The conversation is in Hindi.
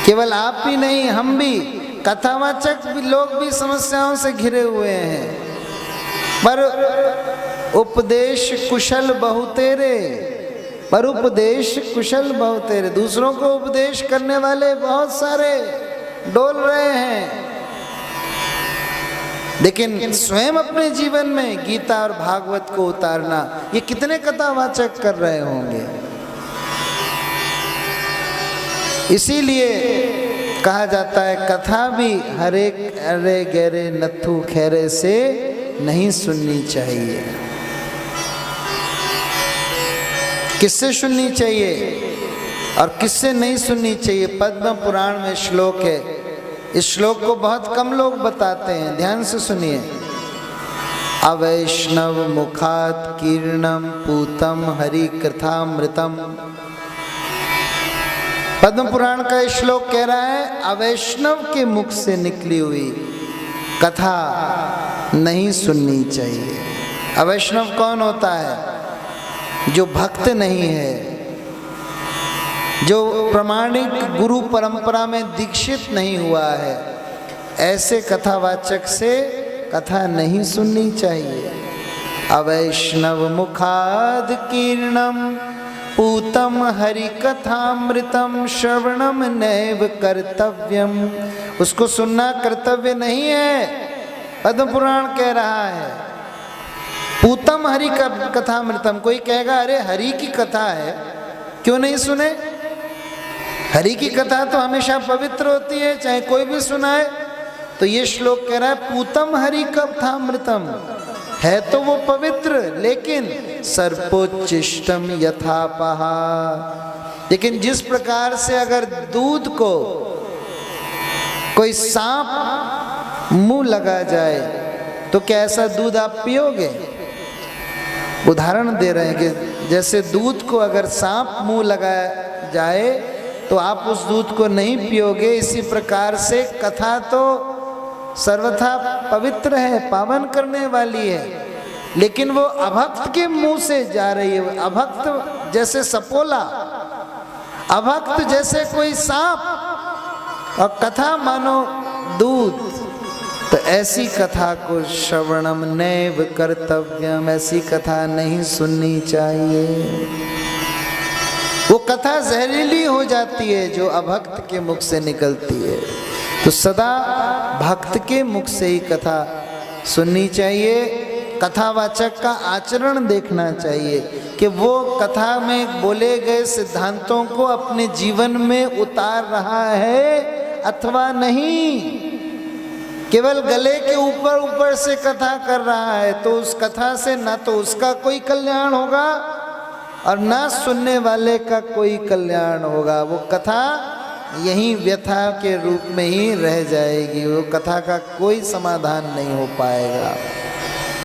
केवल आप ही नहीं, हम भी, कथावाचक भी लोग भी समस्याओं से घिरे हुए हैं। पर उपदेश कुशल बहुतेरे, पर उपदेश कुशल बहुतेरे, दूसरों को उपदेश करने वाले बहुत सारे डोल रहे हैं, लेकिन स्वयं अपने जीवन में गीता और भागवत को उतारना, ये कितने कथावाचक कर रहे होंगे। इसीलिए कहा जाता है कथा भी हरे अरे गहरे नथु खैरे से नहीं सुननी चाहिए। किससे सुननी चाहिए और किससे नहीं सुननी चाहिए? पद्म पुराण में श्लोक है, इस श्लोक को बहुत कम लोग बताते हैं, ध्यान से सुनिए। अवैष्णव मुखात कीर्णम पूतम हरि कथामृतम। पद्म पुराण का श्लोक कह रहा है अवैष्णव के मुख से निकली हुई कथा नहीं सुननी चाहिए। अवैष्णव कौन होता है? जो भक्त नहीं है, जो प्रमाणिक गुरु परंपरा में दीक्षित नहीं हुआ है, ऐसे कथावाचक से कथा नहीं सुननी चाहिए। अवैष्णव मुखाद कीर्णम पूतम हरि कथामृतम श्रवणम नैव कर्तव्यम। उसको सुनना कर्तव्य नहीं है, पद्म पुराण कह रहा है। पूतम हरि कथामृतम। कोई कहेगा अरे हरि की कथा है, क्यों नहीं सुने? हरि की कथा तो हमेशा पवित्र होती है, चाहे कोई भी सुनाए। तो ये श्लोक कह रहा है पूतम हरि कथामृतम, है तो वो पवित्र, लेकिन सर्पोच्चिष्टम यथापहा। लेकिन जिस प्रकार से अगर दूध को कोई सांप मुंह लगा जाए तो क्या ऐसा दूध आप पियोगे? उदाहरण दे रहे हैं कि जैसे दूध को अगर सांप मुंह लगा जाए तो आप उस दूध को नहीं पियोगे। इसी प्रकार से कथा तो सर्वथा पवित्र है, पावन करने वाली है, लेकिन वो अभक्त के मुंह से जा रही है। अभक्त जैसे सपोला, अभक्त जैसे कोई सांप, और कथा मानो दूध। तो ऐसी कथा को श्रवणम नैव कर्तव्यम, ऐसी कथा नहीं सुननी चाहिए। वो कथा जहरीली हो जाती है जो अभक्त के मुख से निकलती है। तो सदा भक्त के मुख से ही कथा सुननी चाहिए। कथावाचक का आचरण देखना चाहिए कि वो कथा में बोले गए सिद्धांतों को अपने जीवन में उतार रहा है अथवा नहीं। केवल गले के ऊपर ऊपर से कथा कर रहा है तो उस कथा से ना तो उसका कोई कल्याण होगा और ना सुनने वाले का कोई कल्याण होगा। वो कथा यहीं व्यथा के रूप में ही रह जाएगी, वो कथा का कोई समाधान नहीं हो पाएगा।